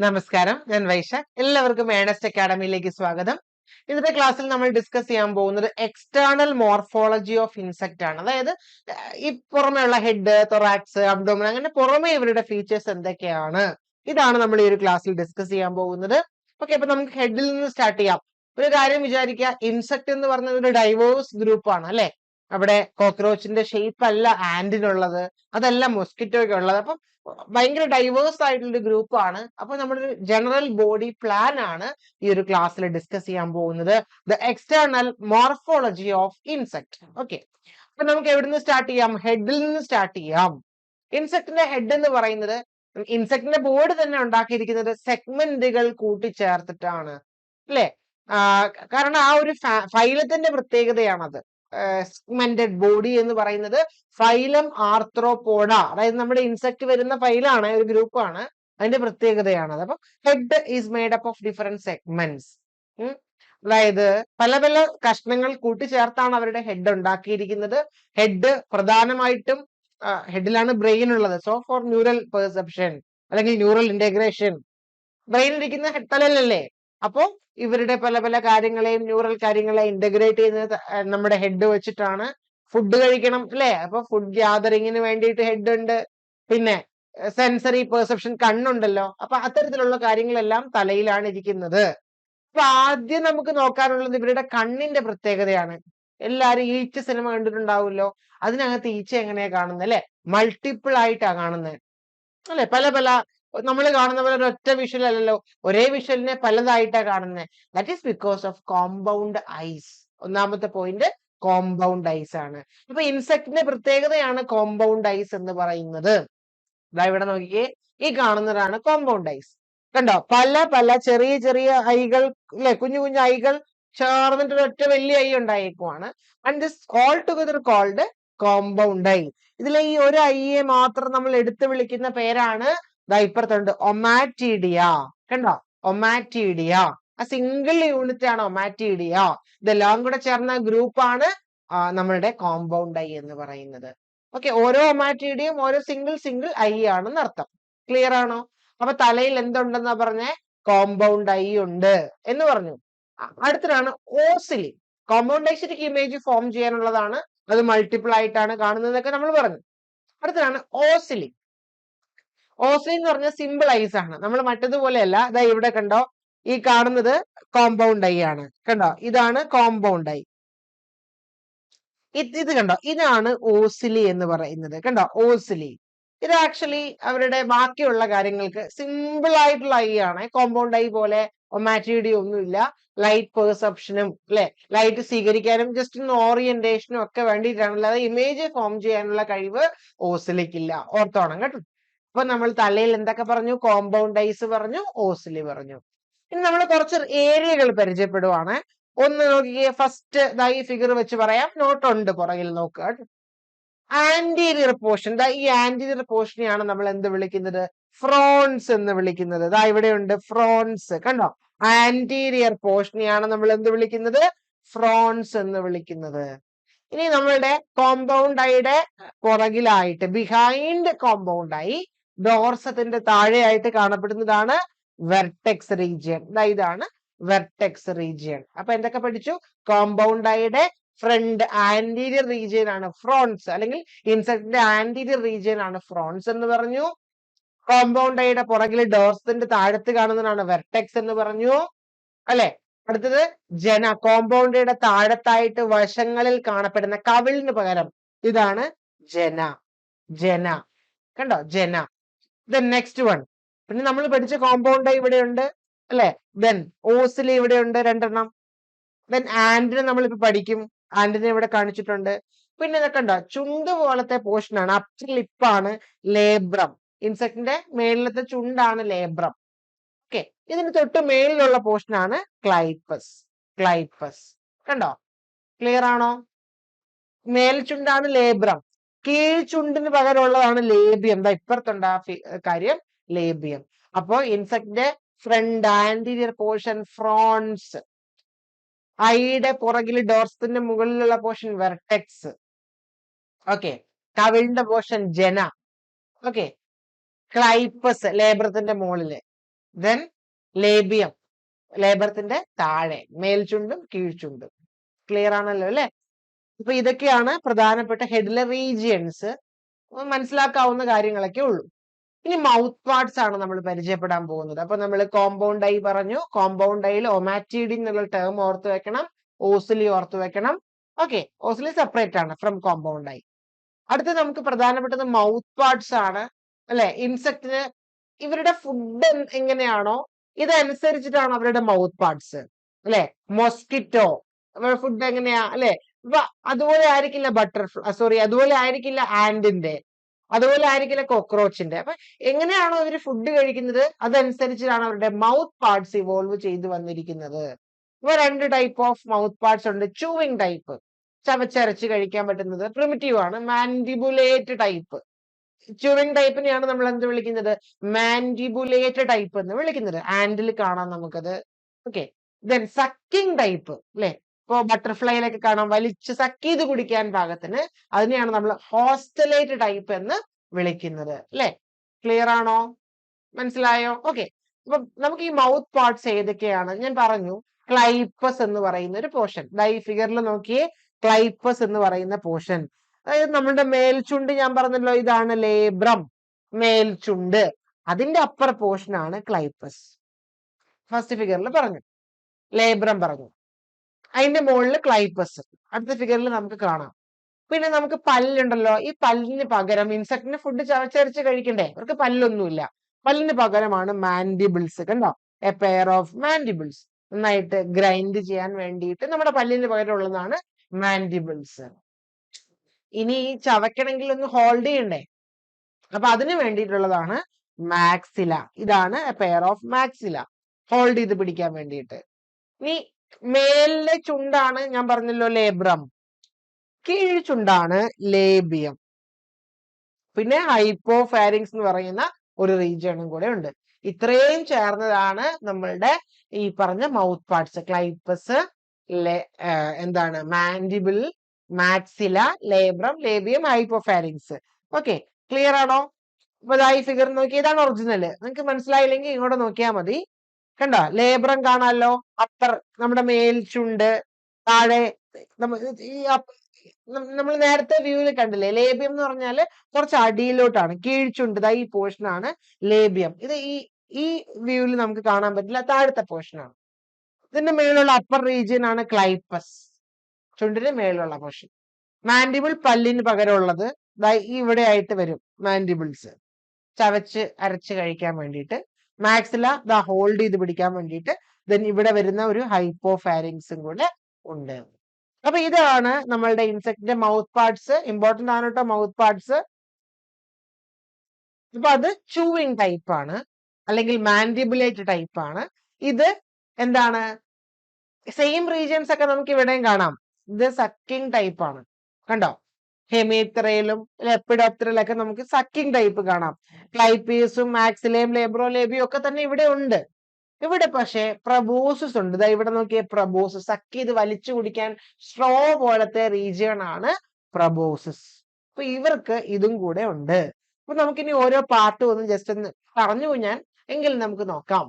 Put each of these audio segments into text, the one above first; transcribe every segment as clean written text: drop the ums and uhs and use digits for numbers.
നമസ്കാരം, ഞാൻ വൈശാഖ്. എല്ലാവർക്കും ഏണസ്റ്റ് അക്കാഡമിയിലേക്ക് സ്വാഗതം. ഇന്നത്തെ ക്ലാസ്സിൽ നമ്മൾ ഡിസ്കസ് ചെയ്യാൻ പോകുന്നത് എക്സ്റ്റേണൽ മോർഫോളജി ഓഫ് ഇൻസെക്ട് ആണ്. അതായത് ഈ പുറമെയുള്ള ഹെഡ്, തൊറാക്സ്, അബ്ഡോമൻ, അങ്ങനെ പുറമെ ഇവരുടെ ഫീച്ചേഴ്സ് എന്തൊക്കെയാണ്, ഇതാണ് നമ്മൾ ഈ ഒരു ക്ലാസ്സിൽ ഡിസ്കസ് ചെയ്യാൻ പോകുന്നത്. ഓക്കെ, അപ്പൊ നമുക്ക് ഹെഡിൽ നിന്ന് സ്റ്റാർട്ട് ചെയ്യാം. ഒരു കാര്യം വിചാരിക്കുക, ഇൻസെക്ട് എന്ന് പറഞ്ഞ ഒരു ഡൈവേഴ്സ് ഗ്രൂപ്പ് ആണ് അല്ലെ. അവിടെ കോക്രോച്ചിന്റെ ഷേപ്പ് അല്ല ആന്റിനുള്ളത്, അതല്ല മൊസ്കിറ്റോയ്ക്ക് ഉള്ളത്. അപ്പം ഭയങ്കര ഡൈവേഴ്സ് ആയിട്ടുള്ള ഒരു ഗ്രൂപ്പ് ആണ്. അപ്പൊ നമ്മുടെ ജനറൽ ബോഡി പ്ലാൻ ആണ് ഈ ഒരു ക്ലാസ്സിൽ ഡിസ്കസ് ചെയ്യാൻ പോകുന്നത്, the external morphology of insect. Okay, അപ്പൊ നമുക്ക് എവിടെ നിന്ന് സ്റ്റാർട്ട് ചെയ്യാം? ഹെഡിൽ നിന്ന് സ്റ്റാർട്ട് ചെയ്യാം. ഇൻസെക്ടിന്റെ ഹെഡ് എന്ന് പറയുന്നത്, ഇൻസെക്ടിന്റെ ബോഡി തന്നെ ഉണ്ടാക്കിയിരിക്കുന്നത് സെഗ്മെന്റുകൾ കൂട്ടിച്ചേർത്തിട്ടാണ് അല്ലെ. കാരണം ആ ഒരു ഫൈലത്തിന്റെ പ്രത്യേകതയാണത്. സെഗ്മെന്റഡ് ബോഡി എന്ന് പറയുന്നത് ഫൈലം ആർത്രോപോഡ, അതായത് നമ്മുടെ ഇൻസെക്ട് വരുന്ന ഫൈലാണ്, ഒരു ഗ്രൂപ്പാണ്, അതിന്റെ പ്രത്യേകതയാണത്. അപ്പൊ head is made up of different segments. അതായത് പല പല കഷ്ണങ്ങൾ കൂട്ടിച്ചേർത്താണ് അവരുടെ ഹെഡ് ഉണ്ടാക്കിയിരിക്കുന്നത്. ഹെഡ് പ്രധാനമായിട്ടും ഹെഡിലാണ് ബ്രെയിൻ ഉള്ളത്. സോ ഫോർ ന്യൂറൽ പെർസെപ്ഷൻ അല്ലെങ്കിൽ ന്യൂറൽ ഇന്റഗ്രേഷൻ, ബ്രെയിൻ ഇരിക്കുന്ന തലയിലല്ലേ. അപ്പോ ഇവരുടെ പല പല കാര്യങ്ങളെയും ന്യൂറൽ കാര്യങ്ങളെയും ഇന്റഗ്രേറ്റ് ചെയ്യുന്നത് നമ്മുടെ ഹെഡ് വെച്ചിട്ടാണ്. ഫുഡ് കഴിക്കണം അല്ലെ, അപ്പൊ ഫുഡ് ഗ്യാതറിങ്ങിന് വേണ്ടിയിട്ട് ഹെഡ് ഉണ്ട്. പിന്നെ സെൻസറി പെർസെപ്ഷൻ, കണ്ണുണ്ടല്ലോ. അപ്പൊ അത്തരത്തിലുള്ള കാര്യങ്ങളെല്ലാം തലയിലാണ് ഇരിക്കുന്നത്. അപ്പൊ ആദ്യം നമുക്ക് നോക്കാനുള്ളത് ഇവരുടെ കണ്ണിന്റെ പ്രത്യേകതയാണ്. എല്ലാരും ഈച്ച സിനിമ കണ്ടിട്ടുണ്ടാവുമല്ലോ. അതിനകത്ത് ഈച്ച എങ്ങനെയാ കാണുന്നത് അല്ലെ? മൾട്ടിപ്പിൾ ആയിട്ടാ കാണുന്നത് അല്ലെ. പല പല നമ്മൾ കാണുന്ന പോലെ ഒരൊറ്റ വിഷ്വൽ അല്ലല്ലോ, ഒരേ വിഷ്വലിനെ പലതായിട്ടാ കാണുന്നത്. That is because of compound ice. ഒന്നാമത്തെ പോയിന്റ് കോമ്പൗണ്ട് ഐസ് ആണ്. അപ്പൊ ഇൻസെക്ടിന്റെ പ്രത്യേകതയാണ് കോമ്പൗണ്ട് ഐസ് എന്ന് പറയുന്നത്. ഇതാ ഇവിടെ നോക്കിയേ, ഈ കാണുന്നതാണ് കോമ്പൗണ്ട് ഐസ്. കണ്ടോ, പല പല ചെറിയ ചെറിയ ഐകൾ അല്ലെ, കുഞ്ഞു കുഞ്ഞു ഐകൾ ചേർന്നിട്ട് ഒരൊറ്റ വലിയ ഐ ഉണ്ടായേക്കുവാണ്. And this all together called compound eye. ഇതിലെ ഈ ഒരു ഐയെ മാത്രം നമ്മൾ എടുത്തു വിളിക്കുന്ന പേരാണ്, ഇപ്പുറത്തുണ്ട്, ഒമാറ്റീഡിയ. കണ്ടോ, ഒമാറ്റീഡിയ. ആ സിംഗിൾ യൂണിറ്റ് ആണ് ഒമാറ്റീഡിയ. ഇതെല്ലാം കൂടെ ചേർന്ന ഗ്രൂപ്പാണ് നമ്മളുടെ കോമ്പൗണ്ട് ഐ എന്ന് പറയുന്നത്. ഓക്കെ, ഓരോ ഒമാറ്റീഡിയും ഓരോ സിംഗിൾ ഐ ആണെന്ന് അർത്ഥം. ക്ലിയർ ആണോ? അപ്പൊ തലയിൽ എന്തുണ്ടെന്നാ പറഞ്ഞേ? കോമ്പൗണ്ട് ഐ ഉണ്ട് എന്ന് പറഞ്ഞു. അടുത്തതാണ് ഓസിലി. കോമ്പൗണ്ട് ഐ ശരിക്കും ഇമേജ് ഫോം ചെയ്യാനുള്ളതാണ്, അത് മൾട്ടിപ്പിൾ ആയിട്ടാണ് കാണുന്നതൊക്കെ നമ്മൾ പറഞ്ഞു. അടുത്തതാണ് ഓസിലി. ഓസിലി എന്ന് പറഞ്ഞാൽ സിമ്പിൾ ഐസ് ആണ്, നമ്മൾ മറ്റതുപോലെയല്ല. ഇതാ ഇവിടെ കണ്ടോ, ഈ കാണുന്നത് കോമ്പൗണ്ട് ഐ ആണ്. കണ്ടോ, ഇതാണ് കോമ്പൗണ്ട് ഐ. ഇത് കണ്ടോ, ഇതാണ് ഓസിലി എന്ന് പറയുന്നത്. കണ്ടോ, ഓസിലി. ഇത് ആക്ച്വലി അവരുടെ ബാക്കിയുള്ള കാര്യങ്ങൾക്ക് സിമ്പിൾ ആയിട്ടുള്ള ഐ ആണ്. കോമ്പൗണ്ട് ഐ പോലെ ഒമാറ്റിഡി ഒന്നുമില്ല. ലൈറ്റ് പെർസെപ്ഷനും അല്ലെ, ലൈറ്റ് സ്വീകരിക്കാനും ജസ്റ്റ് ഒന്ന് ഓറിയന്റേഷനും ഒക്കെ വേണ്ടിയിട്ടാണ്. അല്ലാതെ ഇമേജ് ഫോം ചെയ്യാനുള്ള കഴിവ് ഓസിലിക്കില്ല. ഓർത്തോണം കേട്ടോ. അപ്പൊ നമ്മൾ തലയിൽ എന്തൊക്കെ പറഞ്ഞു? കോമ്പൗണ്ട് ഐസ് പറഞ്ഞു, ഓസിലി പറഞ്ഞു. ഇനി നമ്മൾ കുറച്ച് ഏരിയകൾ പരിചയപ്പെടുവാണ്. ഒന്ന് നോക്കിയേ, ഫസ്റ്റ് ഈ ഫിഗർ വെച്ച് പറയാം, നോട്ട് ഉണ്ട് പുറകിൽ നോക്കുക. ആന്റീരിയർ പോർഷൻ, ഈ ആന്റീരിയർ പോർഷനെയാണ് നമ്മൾ എന്ത് വിളിക്കുന്നത്? ഫ്രോൺസ് എന്ന് വിളിക്കുന്നത്. ഇവിടെ ഉണ്ട് ഫ്രോൺസ്. കണ്ടോ, ആന്റീരിയർ പോർഷനെയാണ് നമ്മൾ എന്ത് വിളിക്കുന്നത്? ഫ്രോൺസ് എന്ന് വിളിക്കുന്നത്. ഇനി നമ്മളുടെ കോമ്പൗണ്ട് ഐയുടെ പുറകിലായിട്ട്, ബിഹൈൻഡ് കോമ്പൗണ്ട് ഐ, ഡോർസത്തിന്റെ താഴെയായിട്ട് കാണപ്പെടുന്നതാണ് വെർട്ടെക്സ് റീജിയൻ. ഇതാണ് വെർട്ടെക്സ് റീജിയൻ. അപ്പൊ എന്തൊക്കെ പഠിച്ചു? കോമ്പൗണ്ട് ഐയുടെ ഫ്രണ്ട് ആന്റീരിയർ റീജിയൻ ആണ് ഫ്രോൺസ്, അല്ലെങ്കിൽ ഇൻസെക്ടിന്റെ ആന്റീരിയർ റീജിയൻ ആണ് ഫ്രോൺസ് എന്ന് പറഞ്ഞു. കോമ്പൗണ്ട് ഐയുടെ പുറകിൽ ഡോർസത്തിന്റെ താഴത്ത് കാണുന്നതാണ് വെർട്ടെക്സ് എന്ന് പറഞ്ഞു അല്ലെ. അടുത്തത് ജന. കോമ്പൗണ്ട് ഐയുടെ താഴത്തായിട്ട് വശങ്ങളിൽ കാണപ്പെടുന്ന കവിളിന് പകരം ഇതാണ് ജന. ജന, കണ്ടോ, ജന. നെക്സ്റ്റ് വൺ, പിന്നെ നമ്മൾ പഠിച്ച കോമ്പൗണ്ട് ഐ ഇവിടെ ഉണ്ട് അല്ലെ. ദെൻ ഓസിലി ഇവിടെ ഉണ്ട്, രണ്ടെണ്ണം. ദെൻ ആന്റിനെ നമ്മളിപ്പോ പഠിക്കും, ആന്റിനെ ഇവിടെ കാണിച്ചിട്ടുണ്ട്. പിന്നെ ഇതൊക്കെ ഉണ്ടോ, ചുണ്ട് പോലത്തെ പോർഷൻ ആണ്, അപ്പർ ലിപ്പാണ് ലേബ്രം. ഇൻസെക്ടിന്റെ മേളിലത്തെ ചുണ്ടാണ് ലേബ്രം. ഓക്കെ, ഇതിന് തൊട്ട് മേളിലുള്ള പോർഷൻ ആണ് ക്ലൈപ്പസ്. ക്ലൈപ്പസ് കണ്ടോ, ക്ലിയർ ആണോ? മേൽചുണ്ടാണ് ലേബ്രം, കീഴ്ചുണ്ടിന് പകരമുള്ളതാണ് ലേബിയം. ഇപ്പുറത്തുണ്ട് ആ കാര്യം, ലേബിയം. അപ്പോ ഇൻസെക്ടിന്റെ ഫ്രണ്ട് ആന്റീരിയർ പോർഷൻ ഫ്രോൺസ്, ഐയുടെ പുറകിൽ ഡോർസത്തിന്റെ മുകളിലുള്ള പോർഷൻ വെർട്ടെക്സ്. ഓക്കെ, കവിളിന്റെ പോർഷൻ ജന. ഓക്കെ, ക്ലൈപ്പസ് ലേബ്രത്തിന്റെ മുകളില്. ദെൻ ലേബിയം, ലേബറത്തിന്റെ താഴെ മേൽചുണ്ടും കീഴ്ചുണ്ടും. ക്ലിയർ ആണല്ലോ അല്ലെ? അപ്പൊ ഇതൊക്കെയാണ് പ്രധാനപ്പെട്ട ഹെഡിലെ റീജിയൻസ്. മനസ്സിലാക്കാവുന്ന കാര്യങ്ങളൊക്കെ ഉള്ളൂ. ഇനി മൗത്ത് പാർട്സ് ആണ് നമ്മൾ പരിചയപ്പെടാൻ പോകുന്നത്. അപ്പൊ നമ്മൾ കോമ്പൗണ്ട് ഐ പറഞ്ഞു. കോമ്പൗണ്ട് ഐയിൽ ഒമാറ്റിഡി എന്നുള്ള ടേം ഓർത്ത് വെക്കണം, ഓസിലി ഓർത്ത് വെക്കണം. ഓക്കെ, ഓസിലി സെപ്പറേറ്റ് ആണ് ഫ്രം കോമ്പൗണ്ട് ഐ. അടുത്ത് നമുക്ക് പ്രധാനപ്പെട്ടത് മൗത്ത് പാർട്സ് ആണ് അല്ലെ? ഇൻസെക്റ്റിന് ഇവരുടെ ഫുഡ് എങ്ങനെയാണോ ഇതനുസരിച്ചിട്ടാണ് അവരുടെ മൗത്ത് പാർട്സ് അല്ലെ? മൊസ്കിറ്റോ അവരുടെ ഫുഡ് എങ്ങനെയാ അല്ലെ? അപ്പൊ അതുപോലെ ആയിരിക്കില്ല ബട്ടർഫ്ലൈ, സോറി, അതുപോലെ ആയിരിക്കില്ല ആന്റിന്റെ, അതുപോലെ ആയിരിക്കില്ല കോക്രോച്ചിന്റെ. അപ്പൊ എങ്ങനെയാണോ ഇവര് ഫുഡ് കഴിക്കുന്നത് അതനുസരിച്ചിട്ടാണ് അവരുടെ മൗത്ത് പാർട്സ് ഇവോൾവ് ചെയ്ത് വന്നിരിക്കുന്നത്. ഇപ്പൊ 2 ടൈപ്പ് ഓഫ് മൗത്ത് പാർട്സ് ഉണ്ട്. ചൂവിങ് ടൈപ്പ്, ചവച്ചരച്ച് കഴിക്കാൻ പറ്റുന്നത്, പ്രിമിറ്റീവ് ആണ്. മാൻഡിബുലേറ്റ് ടൈപ്പ്, ചൂവിങ് ടൈപ്പിനെയാണ് നമ്മൾ എന്ത് വിളിക്കുന്നത്? മാൻഡിബുലേറ്റ് ടൈപ്പ് എന്ന് വിളിക്കുന്നത്. ആൻഡിൽ കാണാം നമുക്കത്. ഓക്കെ, ദെൻ സക്കിങ് ടൈപ്പ് അല്ലെ? ഇപ്പൊ ബട്ടർഫ്ലൈയിലൊക്കെ കാണാം വലിച്ച് സക്ക് ചെയ്ത് കുടിക്കാൻ പാകത്തിന്, അതിനെയാണ് നമ്മൾ ഹോസ്റ്റലേറ്റ് ടൈപ്പ് എന്ന് വിളിക്കുന്നത് അല്ലെ? ക്ലിയർ ആണോ? മനസ്സിലായോ? ഓക്കെ, അപ്പൊ നമുക്ക് ഈ മൗത്ത് പാർട്സ് ഏതൊക്കെയാണ് ഞാൻ പറഞ്ഞു. ക്ലൈപ്പസ് എന്ന് പറയുന്ന ഒരു പോർഷൻ, ഈ ഫിഗറിൽ നോക്കിയേ, ക്ലൈപ്പസ് എന്ന് പറയുന്ന പോർഷൻ, അതായത് നമ്മുടെ മേൽചുണ്ട് ഞാൻ പറഞ്ഞല്ലോ, ഇതാണ് ലേബ്രം, മേൽചുണ്ട്, അതിന്റെ അപ്പർ പോർഷൻ ആണ് ക്ലൈപ്പസ്. ഫസ്റ്റ് ഫിഗറിൽ പറഞ്ഞു, ലേബ്രം പറഞ്ഞു, അതിന്റെ മുകളിൽ ക്ലൈപ്പസ് അടുത്ത ഫിഗറിൽ നമുക്ക് കാണാം. പിന്നെ നമുക്ക് പല്ലുണ്ടല്ലോ, ഈ പല്ലിന് പകരം ഇൻസെക്ടിന് ഫുഡ് ചവച്ചരച്ച് കഴിക്കണ്ടേ, അവർക്ക് പല്ലൊന്നുമില്ല. പല്ലിന് പകരമാണ് മാൻഡിബിൾസ്. കണ്ടോ, എ പെയർ ഓഫ് മാൻഡിബിൾസ്. നന്നായിട്ട് ഗ്രൈൻഡ് ചെയ്യാൻ വേണ്ടിയിട്ട് നമ്മുടെ പല്ലിന് പകരം ഉള്ളതാണ് മാൻഡിബിൾസ്. ഇനി ചവയ്ക്കണമെങ്കിൽ ഒന്ന് ഹോൾഡ് ചെയ്യണ്ടേ, അപ്പൊ അതിന് വേണ്ടിയിട്ടുള്ളതാണ് മാക്സില. ഇതാണ് A pair of maxilla, hold ചെയ്ത് പിടിക്കാൻ വേണ്ടിയിട്ട്. ഇനി മേലിലെ ചുണ്ടാണ് ഞാൻ പറഞ്ഞല്ലോ ലേബ്രം, കീഴ്ചുണ്ടാണ് ലേബിയം. പിന്നെ ഹൈപ്പോഫാരിങ്സ് എന്ന് പറയുന്ന ഒരു റീജിയണും കൂടെ ഉണ്ട്. ഇത്രയും ചേർന്നതാണ് നമ്മളുടെ ഈ പറഞ്ഞ മൗത്ത് പാർട്സ്. ക്ലൈപ്പസ്, എന്താണ് mandible, maxilla, labrum, labium, hypopharynx. Okay, clear ആണോ? അപ്പൊ ഈ ഫിഗർ നോക്കി, ഇതാണ് ഒറിജിനല്. നിങ്ങൾക്ക് മനസ്സിലായില്ലെങ്കിൽ ഇങ്ങോട്ട് നോക്കിയാൽ മതി. കണ്ടോ, ലേബ്രം കാണാമല്ലോ, അപ്പർ നമ്മുടെ മേൽചുണ്ട്, താഴെ ഈ നമ്മൾ നേരത്തെ വ്യൂവിൽ കണ്ടില്ലേ, ലേബിയം എന്ന് പറഞ്ഞാല് കുറച്ച് അടിയിലോട്ടാണ്, കീഴ്ചുണ്ട്, ഈ പോർഷൻ ആണ് ലേബിയം. ഇത് ഈ വ്യൂവിൽ നമുക്ക് കാണാൻ പറ്റില്ല, താഴത്തെ പോർഷൻ ആണ്. ഇതിന്റെ മേലുള്ള അപ്പർ റീജിയൻ ആണ് ക്ലൈപ്പസ്, ചുണ്ടിന്റെ മേലുള്ള പോർഷൻ. മാൻഡിബിൾ പല്ലിന് പകരമുള്ളത് ഇവിടെ ആയിട്ട് വരും, മാൻഡിബിൾസ് ചവച്ച് അരച്ച് കഴിക്കാൻ വേണ്ടിയിട്ട്. മാക്സില ഹോൾഡ് ചെയ്ത് പിടിക്കാൻ വേണ്ടിയിട്ട്. ദെൻ ഇവിടെ വരുന്ന ഒരു ഹൈപ്പോഫാരിങ്സും കൂടെ ഉണ്ട്. അപ്പൊ ഇതാണ് നമ്മളുടെ ഇൻസെക്ടിന്റെ മൗത്ത് പാർട്സ്. ഇമ്പോർട്ടന്റ് ആണ് കേട്ടോ മൗത്ത് പാർട്സ്. അപ്പൊ അത് ചൂവിങ് ടൈപ്പ് ആണ്, അല്ലെങ്കിൽ മാൻഡിബുലേറ്റ് ടൈപ്പ് ആണ്. ഇത് എന്താണ്, സെയിം റീജിയൻസ് ഒക്കെ നമുക്ക് ഇവിടെയും കാണാം. ഇത് സക്കിങ് ടൈപ്പ് ആണ്. കണ്ടോ, ഹെമിത്രയിലും ലെപ്പിഡോപ്റ്ററിലൊക്കെ നമുക്ക് സക്കിങ് ടൈപ്പ് കാണാം. ക്ലൈപ്പീസും മാക്സിലയും ലേബ്രോലേബിയും ഒക്കെ തന്നെ ഇവിടെ ഉണ്ട്. ഇവിടെ പക്ഷേ പ്രബോസിസ് ഉണ്ട്. ഇവിടെ നോക്കിയേ, പ്രബോസിസ്, സക്ക് ചെയ്ത് വലിച്ചു കുടിക്കാൻ സ്ട്രോ പോലത്തെ റീജിയൺ ആണ് പ്രബോസിസ്. അപ്പൊ ഇവർക്ക് ഇതും കൂടെ ഉണ്ട്. അപ്പൊ നമുക്കിനി ഓരോ പാർട്ടും ഒന്ന് ജസ്റ്റ് ഒന്ന് പറഞ്ഞു ഞാൻ, എങ്കിൽ നമുക്ക് നോക്കാം.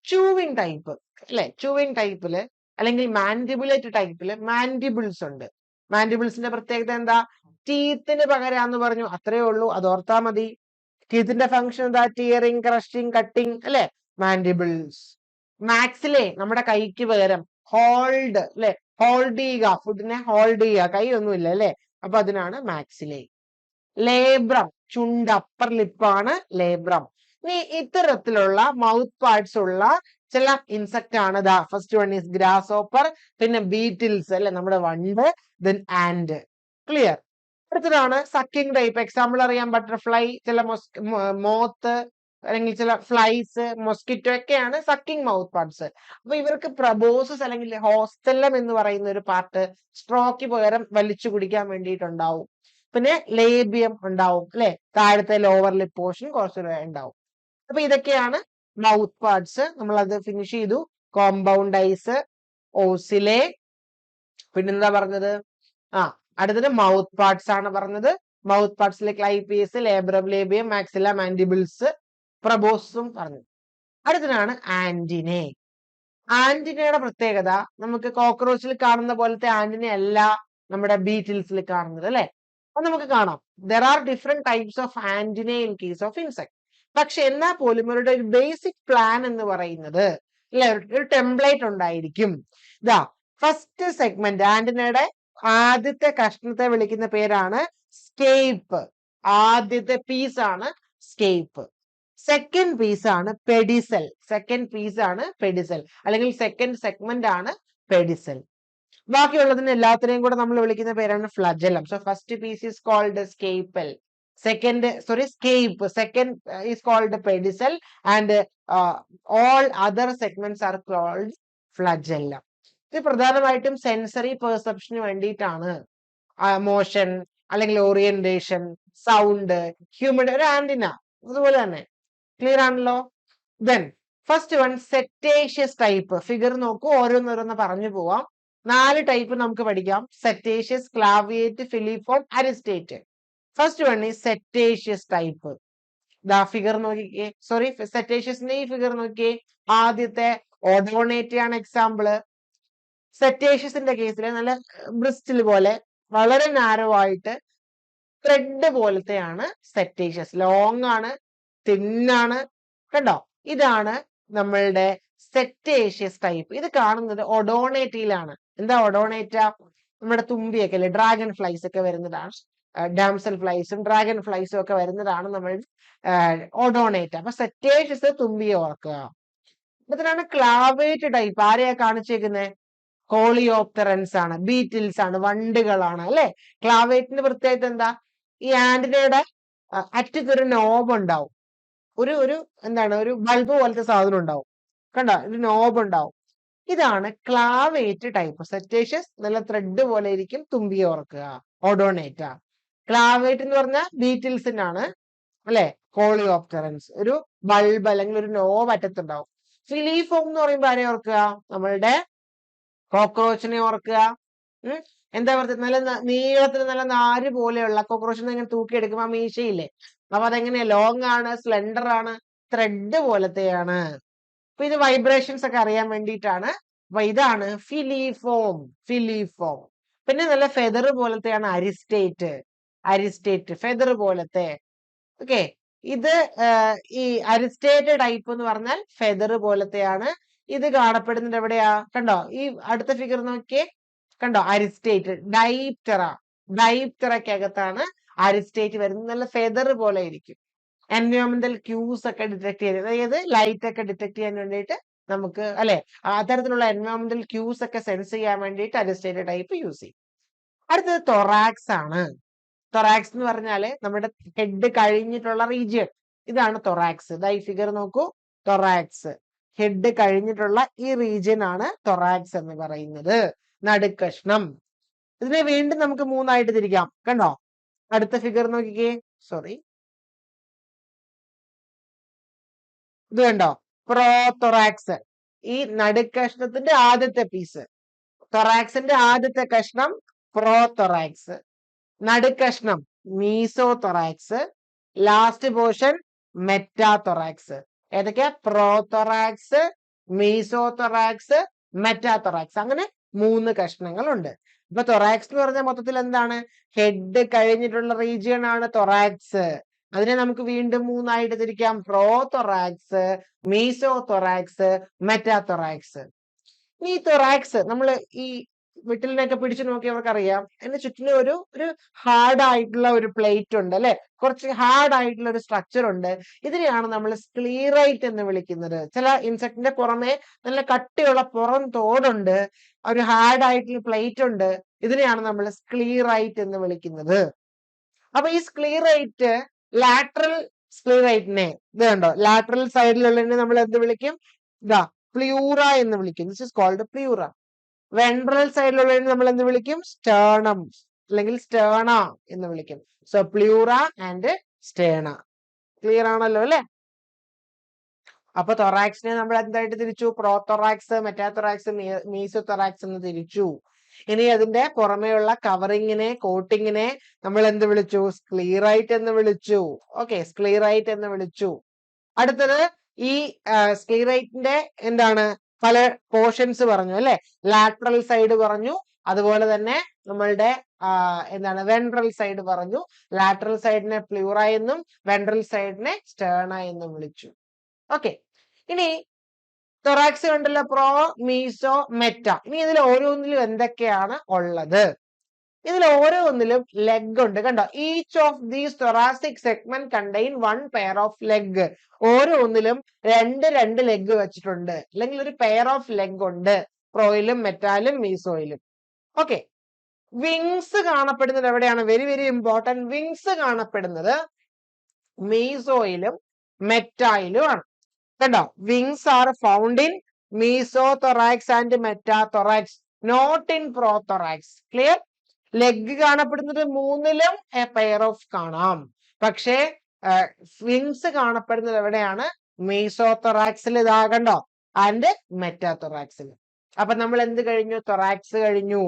ചൂവിങ് ടൈപ്പ് അല്ലെ, ചൂവിങ് ടൈപ്പില് അല്ലെങ്കിൽ മാൻഡിബുലേറ്റ് ടൈപ്പില് മാൻഡിബിൾസ് ഉണ്ട്. മാൻഡിബിൾസിന്റെ പ്രത്യേകത എന്താ? ടീത്തിന് പകരാന്ന് പറഞ്ഞു, അത്രേ ഉള്ളൂ, അത് ഓർത്താ മതി. ടീത്തിന്റെ ഫംഗ്ഷൻ എന്താ? ടിയറിങ്, ക്രഷിങ്, കട്ടിങ് അല്ലെ, മാൻഡിബിൾസ്. മാക്സിലെ നമ്മുടെ കൈക്ക് പകരം ഹോൾഡ് അല്ലെ, ഹോൾഡ് ചെയ്യുക, ഫുഡിനെ ഹോൾഡ് ചെയ്യുക, കൈ ഒന്നുമില്ല അല്ലെ, അപ്പൊ അതിനാണ് മാക്സിലെ. ലേബ്രം, ചുണ്ട്, അപ്പർ ലിപ്പാണ് ലേബ്രം. ഇനി ഇത്തരത്തിലുള്ള മൗത്ത് പാർട്സ് ഉള്ള ചില ഇൻസെക്ട് ആണ്. First one is grass hopper, പിന്നെ ബീറ്റിൽസ് അല്ലെ, നമ്മുടെ വണ്ട്, ദെൻ ആൻഡ്. ക്ലിയർ? അടുത്തതാണ് സക്കിംഗ് ടൈപ്പ്. എക്സാമ്പിൾ അറിയാം, ബട്ടർഫ്ലൈ, ചില മോത്ത് അല്ലെങ്കിൽ ചില ഫ്ലൈസ്, മൊസ്കിറ്റോ ഒക്കെയാണ് സക്കിംഗ് മൗത്ത് പാർട്സ്. അപ്പൊ ഇവർക്ക് പ്രബോസസ് അല്ലെങ്കിൽ ഹോസ്റ്റലം എന്ന് പറയുന്ന ഒരു പാർട്ട് സ്ട്രോക്ക് പകരം വലിച്ചു കുടിക്കാൻ വേണ്ടിയിട്ടുണ്ടാവും. പിന്നെ ലേബിയം ഉണ്ടാവും അല്ലെ, താഴത്തെ ലോവർ ലിപ്പ് പോർഷൻ കുറച്ചുകൂടെ ഉണ്ടാവും. അപ്പൊ ഇതൊക്കെയാണ് മൗത്ത് പാർട്സ്. നമ്മൾ അത് ഫിനിഷ് ചെയ്തു. കോമ്പൗണ്ട് ഐസ്, ഓസിലെ, പിന്നെന്താ പറഞ്ഞത്? അടുത്തത് മൗത്ത് പാർട്സ് ആണ് പറഞ്ഞത്. Mouth പാർട്സിലെ ക്ലൈപ്പീസ്, labrum, labium, maxilla, mandibles, പ്രബോസും പറഞ്ഞു. അടുത്തതാണ് ആന്റിനെ. ആന്റിനയുടെ പ്രത്യേകത നമുക്ക് കോക്രോച്ചിൽ കാണുന്ന പോലത്തെ ആന്റിന അല്ല നമ്മുടെ ബീറ്റിൽസിൽ കാണുന്നത്, അല്ലെ? അപ്പൊ നമുക്ക് കാണാം there are different types of antenna in case of insect. പക്ഷെ എന്നാൽ പോലും ഇവരുടെ ഒരു ബേസിക് പ്ലാൻ എന്ന് പറയുന്നത്, അല്ലെ, ഒരു ടെംപ്ലേറ്റ് ഉണ്ടായിരിക്കും. ഇതാ ഫസ്റ്റ് സെഗ്മെന്റ് ആന്റിനയുടെ ആദ്യത്തെ കഷ്ണത്തെ വിളിക്കുന്ന പേരാണ് സ്കേപ്പ്. ആദ്യത്തെ പീസ് ആണ് സ്കേപ്പ്. സെക്കൻഡ് പീസ് ആണ് പെഡിസൽ. സെക്കൻഡ് പീസ് ആണ് പെഡിസൽ, അല്ലെങ്കിൽ സെക്കൻഡ് സെഗ്മെന്റ് ആണ് പെഡിസൽ. ബാക്കിയുള്ളതിന് എല്ലാത്തിനെയും കൂടെ നമ്മൾ വിളിക്കുന്ന പേരാണ് flagellum. So first piece is called scape, scape. Second is called pedicel and all other segments are called flagellum. ഇത് പ്രധാനമായിട്ടും സെൻസറി പെർസെപ്ഷന് വേണ്ടിയിട്ടാണ്. മോഷൻ അല്ലെങ്കിൽ ഓറിയന്റേഷൻ, സൗണ്ട്, ഹ്യൂമിഡ്, ഒരു ആന്റിന അതുപോലെ തന്നെ. ക്ലിയർ ആണല്ലോ? Then first one setaceous type. Figure നോക്കൂ, ഓരോന്നോരോന്ന് പറഞ്ഞു പോവാം. 4 ടൈപ്പ് നമുക്ക് പഠിക്കാം: സെറ്റേഷ്യസ്, ക്ലാവിയേറ്റ്, ഫിലിഫോം, അരിസ്റ്റേറ്റ്. ഫസ്റ്റ് വൺ ഈ സെറ്റേഷ്യസ് ടൈപ്പ്. ദാ ഫിഗർ നോക്കിക്കേ, സെറ്റേഷ്യസിന്റെ ഈ ഫിഗർ നോക്കിയേ. ആദ്യത്തെ ഓഡോണേറ്റ് ആണ് എക്സാമ്പിള്. സെറ്റേഷ്യസിന്റെ കേസിൽ നല്ല ബ്രിസ്റ്റിൽ പോലെ വളരെ നാരോ ആയിട്ട് ത്രെഡ് പോലത്തെയാണ് സെറ്റേഷ്യസ്. ലോങ് ആണ്, തിന്നാണ്. കണ്ടോ? ഇതാണ് നമ്മളുടെ സെറ്റേഷ്യസ് ടൈപ്പ്. ഇത് കാണുന്നത് ഒഡോണേറ്റയിലാണ്. എന്താ ഒഡോണേറ്റ? നമ്മുടെ തുമ്പിയൊക്കെ അല്ലെ, ഡ്രാഗൺ ഫ്ലൈസ് ഒക്കെ വരുന്നതാണ്. ഡാംസൽ ഫ്ലൈസും ഡ്രാഗൺ ഫ്ലൈസും ഒക്കെ വരുന്നതാണ് നമ്മൾ ഒഡോണേറ്റ. അപ്പൊ സെറ്റേഷ്യസ് തുമ്പിയെ ഓർക്കുക. ഇതിനാണ് ക്ലാവേറ്റ് ടൈപ്പ്. ആരെയാ കാണിച്ചേക്കുന്നത്? കോളിയോപ്റ്ററൻസ് ആണ്, ബീറ്റിൽസ് ആണ്, വണ്ടുകളാണ്, അല്ലെ? ക്ലാവേറ്റിന്റെ പ്രത്യേകത എന്താ? ഈ ആന്റിനയുടെ അറ്റത്തൊരു നോബ് ഉണ്ടാവും. ഒരു എന്താണ്, ഒരു ബൾബ് പോലത്തെ സാധനം ഉണ്ടാവും. കണ്ടോ? ഒരു നോബ് ഉണ്ടാവും. ഇതാണ് ക്ലാവേറ്റ് ടൈപ്പ്. സെറ്റേഷ്യസ് നല്ല ത്രെഡ് പോലെ ഇരിക്കും, തുമ്പിയെ ഓർക്കുക. ഓഡോണേറ്റ. ക്ലാവേറ്റ് എന്ന് പറഞ്ഞാൽ ബീറ്റിൽസിനാണ്, അല്ലെ? കോളിയോപ്റ്ററൻസ് ഒരു ബൾബ് അല്ലെങ്കിൽ ഒരു നോബ് അറ്റത്തുണ്ടാവും. ഫിലിഫോം എന്ന് പറയുമ്പോൾ ആരെ ഓർക്കുക? നമ്മളുടെ കോക്രോച്ചിനെ ഓർക്കുക. എന്താ പറയുക? നല്ല നീളത്തിൽ നല്ല നാര് പോലെയുള്ള കോക്രോച്ചിനെ ഇങ്ങനെ തൂക്കിയെടുക്കുമ്പോ മീശയില്ലേ, അപ്പൊ അതെങ്ങനെയാ? ലോങ് ആണ്, സ്ലെൻഡർ ആണ്, ത്രെഡ് പോലത്തെയാണ്. അപ്പൊ ഇത് വൈബ്രേഷൻസ് ഒക്കെ അറിയാൻ വേണ്ടിയിട്ടാണ്. അപ്പൊ ഇതാണ് ഫിലിഫോം. ഫിലിഫോം. പിന്നെ നല്ല ഫെദർ പോലത്തെയാണ് അരിസ്റ്റേറ്റ് ഫെദർ പോലത്തെ. ഓക്കെ, ഇത് ഈ അരിസ്റ്റേറ്റ് ടൈപ്പ് എന്ന് പറഞ്ഞാൽ ഫെദർ പോലത്തെയാണ്. ഇത് കാണപ്പെടുന്നത് എവിടെയാ? കണ്ടോ? ഈ അടുത്ത ഫിഗർ നോക്കിയേ. കണ്ടോ? അരിസ്റ്റേറ്റ്. ഡൈപ്റ്ററയ്ക്കകത്താണ് അരിസ്റ്റേറ്റ് വരുന്നത്. നല്ല ഫെദർ പോലെ ഇരിക്കും. എൻവയോൺമെന്റൽ ക്യൂസ് ഒക്കെ ഡിറ്റക്ട് ചെയ്യാൻ, അതായത് ലൈറ്റ് ഒക്കെ ഡിറ്റക്ട് ചെയ്യാൻ വേണ്ടിയിട്ട് നമുക്ക്, അല്ലെ, അത്തരത്തിലുള്ള എൻവയോൺമെന്റൽ ക്യൂസ് ഒക്കെ സെൻസ് ചെയ്യാൻ വേണ്ടിയിട്ട് അരിസ്റ്റേറ്റ് ടൈപ്പ് യൂസ് ചെയ്യും. അടുത്തത് തൊറാക്സ് ആണ്. തൊറാക്സ് എന്ന് പറഞ്ഞാല് നമ്മുടെ ഹെഡ് കഴിഞ്ഞിട്ടുള്ള റീജിയൻ. ഇതാണ് തൊറാക്സ്. ഈ ഫിഗർ നോക്കൂ. തൊറാക്സ്, ഹെഡ് കഴിഞ്ഞിട്ടുള്ള ഈ റീജിയൻ ആണ് തൊറാക്സ് എന്ന് പറയുന്നത്. നടുക്കഷ്ണം. ഇതിനെ വീണ്ടും നമുക്ക് 3 ആയിട്ട് തിരിക്കാം. കണ്ടോ? അടുത്ത ഫിഗർ നോക്കിക്കേ. ഇത് കണ്ടോ? പ്രോതൊറാക്സ്. ഈ നടുക്കഷ്ണത്തിന്റെ ആദ്യത്തെ പീസ്. തൊറാക്സിന്റെ ആദ്യത്തെ കഷ്ണം പ്രോതൊറാക്സ്, നടുക്കഷ്ണം മീസോതൊറാക്സ്, ലാസ്റ്റ് പോർഷൻ മെറ്റാതൊറാക്സ്. ഏതൊക്കെയാ? പ്രോതൊറാക്സ്, മീസോതൊറാക്സ്, മെറ്റാതൊറാക്സ്. അങ്ങനെ 3 കഷ്ണങ്ങളുണ്ട്. ഇപ്പൊ തൊറാക്സ് എന്ന് പറഞ്ഞാൽ മൊത്തത്തിൽ എന്താണ്? ഹെഡ് കഴിഞ്ഞിട്ടുള്ള റീജിയൻ ആണ് തൊറാക്സ്. അതിനെ നമുക്ക് വീണ്ടും 3 ആയിട്ട് തിരിക്കാം: പ്രോതൊറാക്സ്, മീസോതൊറാക്സ്, മെറ്റാതൊറാക്സ്. ഈ തൊറാക്സ് നമ്മൾ ഈ വിട്ടിലിനൊക്കെ പിടിച്ചു നോക്കിയവർക്ക് അറിയാം, അതിന് ചുറ്റിനും ഒരു ഹാർഡ് ആയിട്ടുള്ള ഒരു പ്ലേറ്റ് ഉണ്ട്, അല്ലെ? കുറച്ച് ഹാർഡ് ആയിട്ടുള്ള ഒരു സ്ട്രക്ചർ ഉണ്ട്. ഇതിനെയാണ് നമ്മൾ സ്ക്ലീറൈറ്റ് എന്ന് വിളിക്കുന്നത്. ചില ഇൻസെക്ടിന്റെ പുറമെ നല്ല കട്ടിയുള്ള പുറം തോടുണ്ട്, ഒരു ഹാർഡ് ആയിട്ടുള്ള പ്ലേറ്റ് ഉണ്ട്. ഇതിനെയാണ് നമ്മൾ സ്ക്ലീറൈറ്റ് എന്ന് വിളിക്കുന്നത്. അപ്പൊ ഈ സ്ക്ലീറൈറ്റ്, ലാറ്ററൽ സ്ക്ലീറൈറ്റിനെ, ഇത് കണ്ടോ, ലാറ്ററൽ സൈഡിലുള്ളതിനെ നമ്മൾ എന്ത് വിളിക്കും? ഇതാ പ്ലൂറ എന്ന് വിളിക്കും. This is called pleura. Ventral സൈഡിലുള്ളതിനെ നമ്മൾ എന്ത് വിളിക്കും? സ്റ്റേണം അല്ലെങ്കിൽ സ്റ്റേണ എന്ന് വിളിക്കും. So pleura and sterna. Clear ആണല്ലോ, അല്ലെ? അപ്പൊ തൊറാക്സിനെ നമ്മൾ എന്തായിട്ട് തിരിച്ചു? പ്രോതൊറാക്സ്, മെറ്റാതൊറാക്സ്, മീസോതൊറാക്സ് എന്ന് തിരിച്ചു. ഇനി അതിന്റെ പുറമെയുള്ള കവറിങ്ങിനെ, കോട്ടിങ്ങിനെ നമ്മൾ എന്ത് വിളിച്ചു? സ്ക്ലീറൈറ്റ് എന്ന് വിളിച്ചു. ഓക്കെ, സ്ക്ലീറൈറ്റ് എന്ന് വിളിച്ചു. അടുത്തത് ഈ സ്ക്ലീറൈറ്റിന്റെ എന്താണ് പല പോർഷൻസ് പറഞ്ഞു അല്ലെ. ലാറ്ററൽ സൈഡ് പറഞ്ഞു, അതുപോലെ തന്നെ നമ്മളുടെ എന്താണ് വെൻട്രൽ സൈഡ് പറഞ്ഞു. ലാറ്ററൽ സൈഡിനെ പ്ലൂറ എന്നും വെൻട്രൽ സൈഡിനെ സ്റ്റേർണ എന്നും വിളിച്ചു. ഓക്കെ, ഇനി തൊറാക്സ് കണ്ടല്ലോ, പ്രോ, മീസോ, മെറ്റ. ഇനി ഇതിൽ ഓരോന്നിലും എന്തൊക്കെയാണ് ഉള്ളത്? ഇതിൽ ഓരോന്നിലും ലെഗ് ഉണ്ട്, കണ്ടോ. Each of these thoracic segment contain one pair of leg. ഓരോന്നിലും രണ്ട് ലെഗ് വെച്ചിട്ടുണ്ട്, അല്ലെങ്കിൽ ഒരു പെയർ ഓഫ് ലെഗ് ഉണ്ട് പ്രോയിലും മെറ്റാലും മീസോയിലും. ഓക്കെ, വിങ്സ് കാണപ്പെടുന്നത് എവിടെയാണ്? Very very important. വിങ്സ് കാണപ്പെടുന്നത് മീസോയിലും മെറ്റായിലും ആണ്, കണ്ടോ. Wings are found in mesothorax and metathorax, not in prothorax. Clear? Leg കാണപ്പെടുന്നത് മൂന്നിലും എ പെയർ ഓഫ് കാണാം, പക്ഷേ വിങ്സ് കാണപ്പെടുന്നത് എവിടെയാണ്? മീസോതൊറാക്സിൽ, ഇതാ കണ്ടോ, ആൻഡ് മെറ്റാതൊറാക്സിൽ. അപ്പൊ നമ്മൾ എന്ത് കഴിഞ്ഞു? തൊറാക്സ് കഴിഞ്ഞു.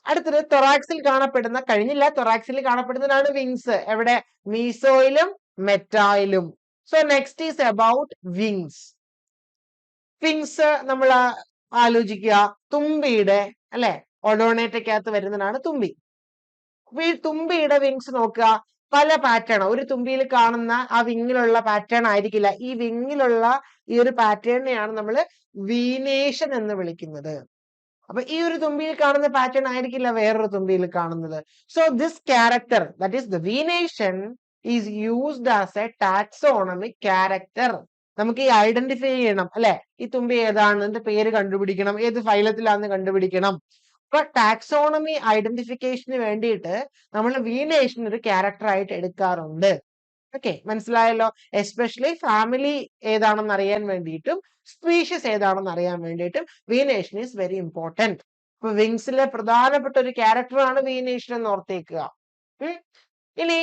അടുത്തത് തൊറാക്സിൽ കാണപ്പെടുന്ന, കഴിഞ്ഞില്ല, തൊറാക്സിൽ കാണപ്പെടുന്നതാണ് വിങ്സ്. എവിടെ? മീസോയിലും മെറ്റായിലും. So next is about wings. Wings നമ്മൾ ആലോചിക്കുക, തുമ്പിയുടെ അല്ലെ ഒഡോണേറ്റക്കകത്ത് വരുന്നതാണ് തുമ്പി. അപ്പൊ ഈ തുമ്പിയുടെ വിങ്സ് നോക്കുക, പല പാറ്റേൺ. ഒരു തുമ്പിയിൽ കാണുന്ന ആ വിങ്ങിലുള്ള പാറ്റേൺ ആയിരിക്കില്ല. ഈ വിങ്ങിലുള്ള ഈ ഒരു പാറ്റേണിനെയാണ് നമ്മൾ വീനേഷൻ എന്ന് വിളിക്കുന്നത്. അപ്പൊ ഈ ഒരു തുമ്പിയിൽ കാണുന്ന പാറ്റേൺ ആയിരിക്കില്ല വേറൊരു തുമ്പിയിൽ കാണുന്നത്. So this character, that is the venation, is used as A taxonomic character. നമുക്ക് ഈ ഐഡന്റിഫൈ ചെയ്യണം അല്ലെ, ഈ തുമ്പി ഏതാണ്, ഇതിന്റെ പേര് കണ്ടുപിടിക്കണം, ഏത് ഫൈലത്തിലാന്ന് കണ്ടുപിടിക്കണം. അപ്പൊ ടാക്സോണമി ഐഡന്റിഫിക്കേഷന് വേണ്ടിയിട്ട് നമ്മൾ വീനേഷൻ ഒരു ക്യാരക്ടർ ആയിട്ട് എടുക്കാറുണ്ട്. ഓക്കെ, മനസ്സിലായല്ലോ. എസ്പെഷ്യലി ഫാമിലി ഏതാണെന്ന് അറിയാൻ വേണ്ടിയിട്ടും സ്പീഷീസ് ഏതാണെന്ന് അറിയാൻ വേണ്ടിയിട്ടും വീനേഷൻ ഈസ് വെരി ഇമ്പോർട്ടന്റ്. അപ്പൊ വിങ്സിലെ പ്രധാനപ്പെട്ട ഒരു ക്യാരക്ടറാണ് വീനേഷൻ എന്ന് ഓർത്തേക്കുക. ഇനി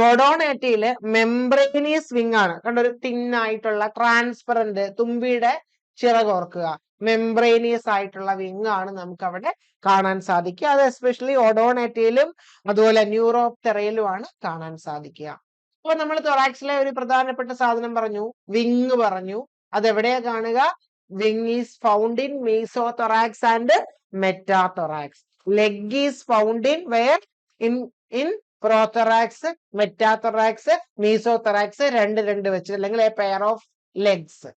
പൊഡോണേറ്റയില് മെംബ്രേനിയസ് വിങ് ആണ്, കണ്ട, ഒരു തിന്നായിട്ടുള്ള ട്രാൻസ്പെറന്റ് തുമ്പിയുടെ ചിറക് ഓർക്കുക. മെംബ്രേനിയസ് ആയിട്ടുള്ള വിങ് ആണ് നമുക്ക് അവിടെ കാണാൻ സാധിക്കുക. അത് എസ്പെഷ്യലി ഒഡോണേറ്റയിലും അതുപോലെ ന്യൂറോപ്റ്ററയിലുമാണ് കാണാൻ സാധിക്കുക. അപ്പൊ നമ്മൾ തൊറാക്സിലെ ഒരു പ്രധാനപ്പെട്ട സാധനം പറഞ്ഞു, വിങ് പറഞ്ഞു. അതെവിടെയാ കാണുക? Wing is found in mesothorax and metathorax. Leg is found in where? In prothorax, metathorax, mesothorax, രണ്ട് വെച്ച്, അല്ലെങ്കിൽ a pair of legs.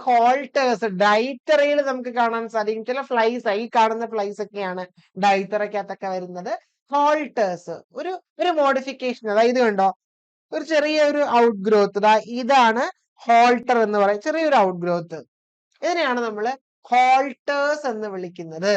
Halteres ഡൈറ്ററയിൽ നമുക്ക് കാണാൻ സാധിക്കും. ചില ഫ്ലൈസ്, ഈ കാണുന്ന ഫ്ലൈസ് ഒക്കെയാണ് ഡൈറ്ററയ്ക്കകത്തൊക്കെ വരുന്നത്. ഹോൾട്ടേഴ്സ് ഒരു മോഡിഫിക്കേഷൻ, അതായത് കണ്ടോ, ഒരു ചെറിയ ഒരു ഔട്ട് ഗ്രോത്ത്, ഇതാണ് ഹോൾട്ടർ എന്ന് പറയും, ചെറിയൊരു ഔട്ട് ഗ്രോത്ത്. ഇതിനെയാണ് നമ്മൾ ഹോൾട്ടേഴ്സ് എന്ന് വിളിക്കുന്നത്,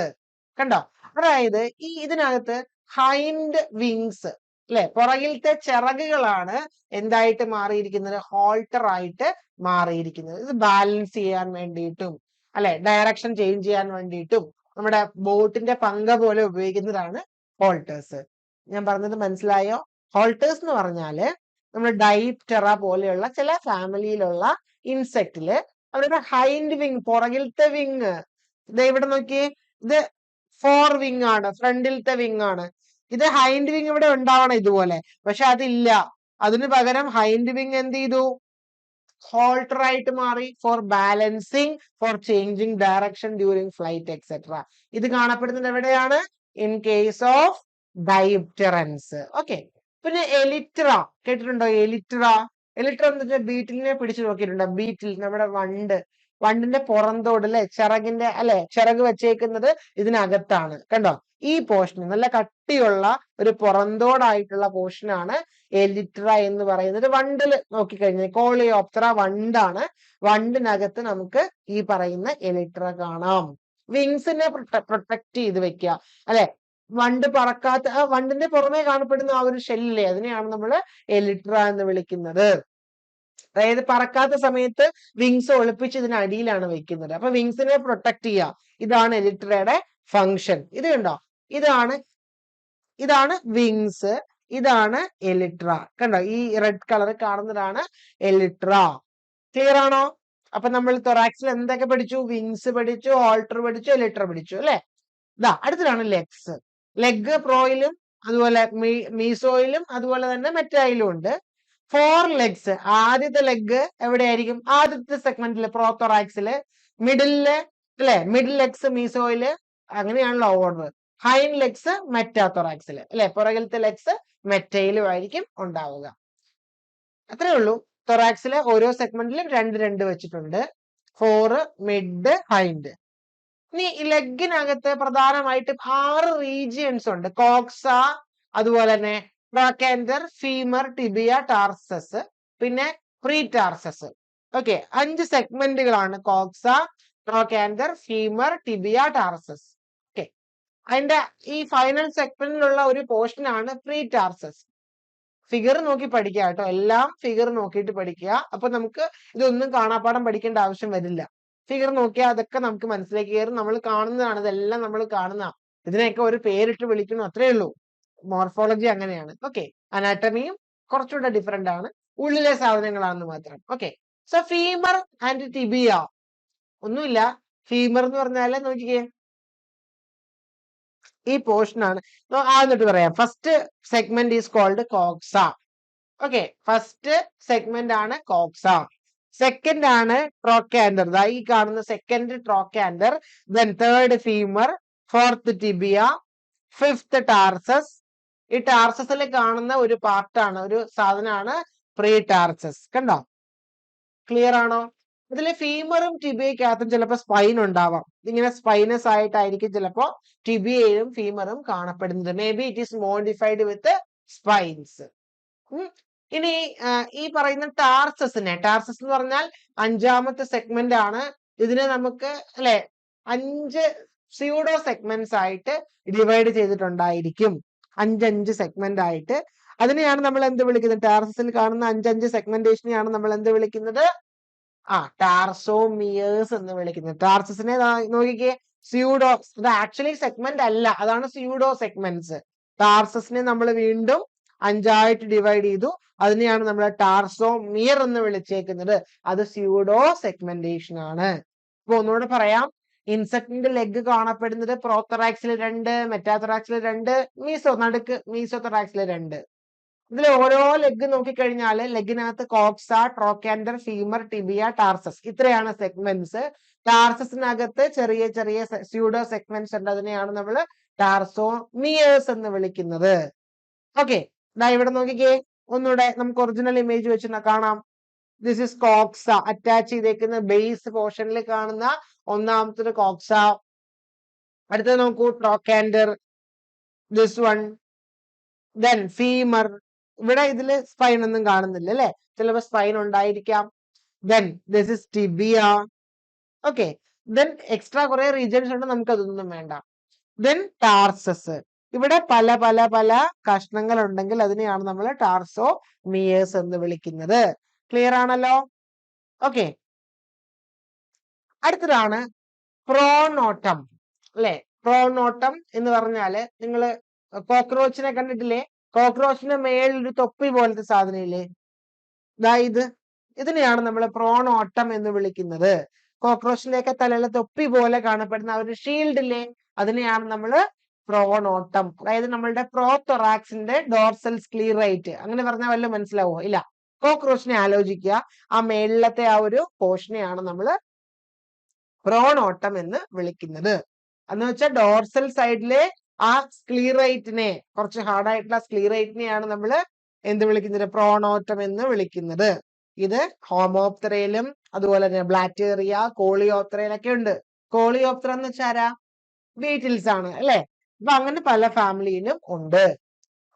കണ്ടോ. അതായത് ഇതിനകത്ത് ഹൈൻഡ് വിങ്സ് അല്ലെ, പുറകിലത്തെ ചിറകുകളാണ് എന്തായിട്ട് മാറിയിരിക്കുന്നത്? ഹോൾട്ടർ ആയിട്ട് മാറിയിരിക്കുന്നത്. ഇത് ബാലൻസ് ചെയ്യാൻ വേണ്ടിയിട്ടും അല്ലെ, ഡയറക്ഷൻ ചേഞ്ച് ചെയ്യാൻ വേണ്ടിയിട്ടും നമ്മുടെ ബോട്ടിന്റെ പങ്ക പോലെ ഉപയോഗിക്കുന്നതാണ് ഹോൾട്ടേഴ്സ്. ഞാൻ പറഞ്ഞത് മനസ്സിലായോ? ഹോൾട്ടേഴ്സ് എന്ന് പറഞ്ഞാല് നമ്മൾ ഡൈപ്റ്ററ പോലെയുള്ള ചില ഫാമിലിയിലുള്ള ഇൻസെക്റ്റില് അവരുടെ ഹൈൻഡ് വിങ്, പുറകിലത്തെ വിങ്, ഇത് ഇവിടെ നോക്കിയേ, ഇത് ഫോർ വിങ് ആണ്, ഫ്രണ്ടിലത്തെ വിങ് ആണ്. ഇത് ഹൈൻഡ് വിങ് ഇവിടെ ഉണ്ടാവണം ഇതുപോലെ, പക്ഷെ അതില്ല. അതിനു പകരം ഹൈൻഡ് വിങ് എന്ത് ചെയ്തു? ഹോൾട്ടർ ആയിട്ട് മാറി, for balancing, for changing direction during flight etcetera. ഇത് കാണപ്പെടുന്നത് എവിടെയാണ്? In case of dipterans. Okay, പിന്നെ എലിട്ര കേട്ടിട്ടുണ്ടോ? എലിട്ര എന്ന് വെച്ചാൽ ബീറ്റിലിനെ പിടിച്ചു നോക്കിയിട്ടുണ്ടോ? ബീറ്റിൽ, നമ്മുടെ വണ്ടിന്റെ പുറന്തോട് അല്ലെ, ചിറകിന്റെ അല്ലെ, ചിറക് വെച്ചേക്കുന്നത് ഇതിനകത്താണ്, കണ്ടോ. ഈ പോർഷൻ നല്ല കട്ടിയുള്ള ഒരു പുറന്തോടായിട്ടുള്ള പോർഷനാണ് എലിട്ര എന്ന് പറയുന്നത്. വണ്ടിൽ നോക്കിക്കഴിഞ്ഞാൽ കോളിയോപ്റ്ററ വണ്ടാണ്, വണ്ടിനകത്ത് നമുക്ക് ഈ പറയുന്ന എലിട്ര കാണാം. വിങ്സിനെ പ്രൊട്ടക്ട് ചെയ്ത് വെക്കുക അല്ലെ, വണ്ട് പറക്കാത്ത, വണ്ടിന്റെ പുറമെ കാണപ്പെടുന്ന ആ ഒരു ഷെല്ലില്ലേ, അതിനെയാണ് നമ്മൾ എലിട്ര എന്ന് വിളിക്കുന്നത്. അതായത് പറക്കാത്ത സമയത്ത് വിങ്സ് ഒളിപ്പിച്ച് ഇതിനടിയിലാണ് വെക്കുന്നത്. അപ്പൊ വിങ്സിനെ പ്രൊട്ടക്ട് ചെയ്യുക, ഇതാണ് എലിട്രയുടെ ഫങ്ഷൻ. ഇത് കണ്ടോ, ഇതാണ് വിങ്സ്, ഇതാണ് എലിട്ര, കണ്ടോ. ഈ റെഡ് കളർ കാണുന്നതാണ് എലിട്ര. ക്ലിയർ ആണോ? അപ്പൊ നമ്മൾ തൊറാക്സിൽ എന്തൊക്കെ പഠിച്ചു? വിങ്സ് പഠിച്ചു, ഹോൾട്ടർ പഠിച്ചു, എലിട്ര പഠിച്ചു അല്ലെ. അടുത്തതാണ് ലെഗ്സ്. ലെഗ് പ്രോയിലും അതുപോലെ മീസോയിലും അതുപോലെ തന്നെ മെറ്റായിലും ഉണ്ട്. 4 ലെഗ്സ്. ആദ്യത്തെ ലെഗ് എവിടെയായിരിക്കും? ആദ്യത്തെ സെഗ്മെന്റില് പ്രോതൊറാക്സില്, മിഡിലില് അല്ലെ, മിഡിൽ ലെഗ്സ് മീസോയില്, അങ്ങനെയാണല്ലോ ഓർഡർ. ഹൈൻഡ് ലെഗ്സ് മെറ്റാതൊറാക്സില് അല്ലെ, പുറകിലത്തെ ലെഗ്സ് മെറ്റയിലും ആയിരിക്കും ഉണ്ടാവുക. അത്രേ ഉള്ളൂ. തൊറാക്സിലെ ഓരോ സെഗ്മെന്റിലും 2 വെച്ചിട്ടുണ്ട്. 4 മിഡ് ഹൈൻഡ്. ഇനി ലെഗിനകത്ത് പ്രധാനമായിട്ടും 6 റീജിയൻസ് ഉണ്ട്. കോക്സ, അതുപോലെ തന്നെ ട്രാക്കാൻഡർ, ഫീമർ, ടിബിയ, ടാർസസ്, പിന്നെ പ്രീ ടാർസസ്. ഓക്കെ, 5 സെഗ്മെന്റുകളാണ് coxa, trochanter, femur, tibia, tarsus. Okay, അതിന്റെ ഈ ഫൈനൽ സെഗ്മെന്റിലുള്ള ഒരു പോർഷൻ ആണ് പ്രീ ടാർസസ്. ഫിഗർ നോക്കി പഠിക്കുക കേട്ടോ, എല്ലാം ഫിഗർ നോക്കിയിട്ട് പഠിക്കുക. അപ്പൊ നമുക്ക് ഇതൊന്നും കാണാപ്പാഠം പഠിക്കേണ്ട ആവശ്യം വരില്ല. ഫിഗർ നോക്കിയാൽ അതൊക്കെ നമുക്ക് മനസ്സിലേക്ക് കയറും. നമ്മൾ കാണുന്നതാണ്, ഇതെല്ലാം നമ്മൾ കാണുന്ന. ഇതിനെയൊക്കെ ഒരു പേരിട്ട് വിളിക്കുന്നു, അത്രേ ഉള്ളൂ. മോർഫോളജി അങ്ങനെയാണ്. ഓക്കെ, അനാറ്റമിയും കുറച്ചുകൂടെ ഡിഫറെന്റ് ആണ്, ഉള്ളിലെ സാധനങ്ങളാണെന്ന് മാത്രം. Okay, so femur and tibia ഒന്നുമില്ല. ഫീമർ എന്ന് പറഞ്ഞാല് നോക്കിക്കേ, ഈ പോർഷൻ ആണ്. എന്നിട്ട് പറയാം, first segment is called coxa. Okay, first segment ആണ് കോക്സ. സെക്കൻഡ് ആണ് ട്രോക്കാൻഡർ, ഈ കാണുന്ന second trochanter. Then third femur, fourth tibia, fifth tarsus. ഈ ടാർസസിൽ കാണുന്ന ഒരു പാർട്ടാണ്, ഒരു സാധനമാണ് പ്രീ ടാർസസ്. കണ്ടോ? ക്ലിയർ ആണോ? ഇതില് ഫീമറും ടിബിയക്കകത്തും ചിലപ്പോൾ സ്പൈൻ ഉണ്ടാവാം. ഇങ്ങനെ സ്പൈനസ് ആയിട്ടായിരിക്കും ചിലപ്പോ ടിബിയയും ഫീമറും കാണപ്പെടുന്നത്. May be it is modified with spines. ഇനി ഈ പറയുന്ന ടാർസസിനെ, ടാർസസ് എന്ന് പറഞ്ഞാൽ 5ാമത്തെ സെഗ്മെന്റ് ആണ്. ഇതിനെ നമുക്ക് അല്ലെ 5 സ്യൂഡോ സെഗ്മെന്റ്സ് ആയിട്ട് ഡിവൈഡ് ചെയ്തിട്ടുണ്ടായിരിക്കും. 5 സെഗ്മെന്റ് ആയിട്ട്. അതിനെയാണ് നമ്മൾ എന്ത് വിളിക്കുന്നത്? ടാർസസിൽ കാണുന്ന 5 സെഗ്മെന്റേഷനെയാണ് നമ്മൾ എന്ത് വിളിക്കുന്നത്? ടാർസോമിയേഴ്സ് എന്ന് വിളിക്കുന്നത്. ടാർസസിനെ നോക്കിക്കേ, സ്യൂഡോ, ഇത് ആക്ച്വലി സെഗ്മെന്റ് അല്ല, അതാണ് സ്യൂഡോ സെഗ്മെന്റ്സ്. ടാർസസിനെ നമ്മൾ വീണ്ടും 5ആയിട്ട് ഡിവൈഡ് ചെയ്തു. അതിനെയാണ് നമ്മൾ ടാർസോമിയർ എന്ന് വിളിച്ചേക്കുന്നത്. അത് സ്യൂഡോ സെഗ്മെന്റേഷൻ ആണ്. അപ്പൊ ഒന്നുകൂടെ പറയാം, ഇൻസെക്ടിന്റെ ലെഗ് കാണപ്പെടുന്നത് പ്രോതൊറാക്സിൽ 2, മെറ്റാതൊറാക്സിൽ 2, നടുക്ക് മീസോതൊറാക്സിൽ 2. ഇതിൽ ഓരോ ലെഗ് നോക്കിക്കഴിഞ്ഞാല് ലെഗിനകത്ത് coxa, trochanter, femur, tibia, tarsus, ഇത്രയാണ് സെഗ്മെന്റ്സ്. ടാർസസിനകത്ത് ചെറിയ ചെറിയ സ്യൂഡോ സെഗ്മെന്റ്സ് ഉണ്ട്. അതിനെയാണ് നമ്മൾ ടാർസോമിയേഴ്സ് എന്ന് വിളിക്കുന്നത്. ഓക്കെ, ഇവിടെ നോക്കിക്കേ, ഒന്നുകൂടെ നമുക്ക് ഒറിജിനൽ ഇമേജ് വെച്ച് കാണാം. This is കോക്സ. അറ്റാച്ച് ചെയ്തേക്കുന്ന ബേസ് പോർഷനിൽ കാണുന്ന 1ാമത്തെ കോക്സ. അടുത്തത് നോക്കൂ, ട്രോക്കാൻഡർ, ദിസ് വൺ. Then femur. ഇവിടെ ഇതില് സ്പൈൻ ഒന്നും കാണുന്നില്ല അല്ലെ, ചിലപ്പോ സ്പൈൻ ഉണ്ടായിരിക്കാം. Then this is tibia. Okay, then extra കുറെ റീജിയൻസ് ഉണ്ട്, നമുക്ക് അതൊന്നും വേണ്ട. Then Tarsus. ഇവിടെ പല പല പല കഷ്ണങ്ങൾ ഉണ്ടെങ്കിൽ അതിനെയാണ് നമ്മൾ ടാർസോമിയേഴ്സ് എന്ന് വിളിക്കുന്നത്. ക്ലിയർ ആണല്ലോ? ഓക്കെ, അടുത്തതാണ് പ്രോനോട്ടം അല്ലെ. പ്രോനോട്ടം എന്ന് പറഞ്ഞാല് നിങ്ങള് കോക്രോച്ചിനെ കണ്ടിട്ടില്ലേ? കോക്രോച്ചിന്റെ മേളിൽ ഒരു തൊപ്പി പോലത്തെ സാധനം ഇല്ലേ? ഇതിനെയാണ് നമ്മൾ പ്രോനോട്ടം എന്ന് വിളിക്കുന്നത്. കോക്രോച്ചിന്റെ ഒക്കെ തലയിലെ തൊപ്പി പോലെ കാണപ്പെടുന്ന ഒരു ഷീൽഡില്ലേ, അതിനെയാണ് നമ്മൾ പ്രോനോട്ടം. അതായത് നമ്മളുടെ പ്രോതൊറാക്സിന്റെ ഡോർസൽ സ്ക്ലീറൈറ്റ്. അങ്ങനെ പറഞ്ഞാൽ വല്ല മനസ്സിലാവോ? ഇല്ല. കോക്രോച്ചിനെ ആലോചിക്കുക, ആ മേളിലത്തെ ആ ഒരു പോർഷനെയാണ് നമ്മൾ പ്രോനോട്ടം എന്ന് വിളിക്കുന്നത്. എന്ന് വെച്ചാൽ ഡോർസൽ സൈഡിലെ ആ സ്ക്ലീറൈറ്റിനെ, കുറച്ച് ഹാർഡായിട്ടുള്ള സ്ക്ലീറൈറ്റിനെയാണ് നമ്മൾ എന്ത് വിളിക്കുന്നത്? പ്രോനോട്ടം എന്ന് വിളിക്കുന്നത്. ഇത് ഹോമോപ്റ്ററയിലും അതുപോലെ തന്നെ ബ്ലാറ്റേറിയ, കോളിയോപ്റ്ററയിലൊക്കെ ഉണ്ട്. കോളിയോപ്റ്ററ എന്ന് വെച്ചാൽ ബീറ്റിൽസ് ആണ് അല്ലെ. അപ്പൊ അങ്ങനെ പല ഫാമിലിയിലും ഉണ്ട്.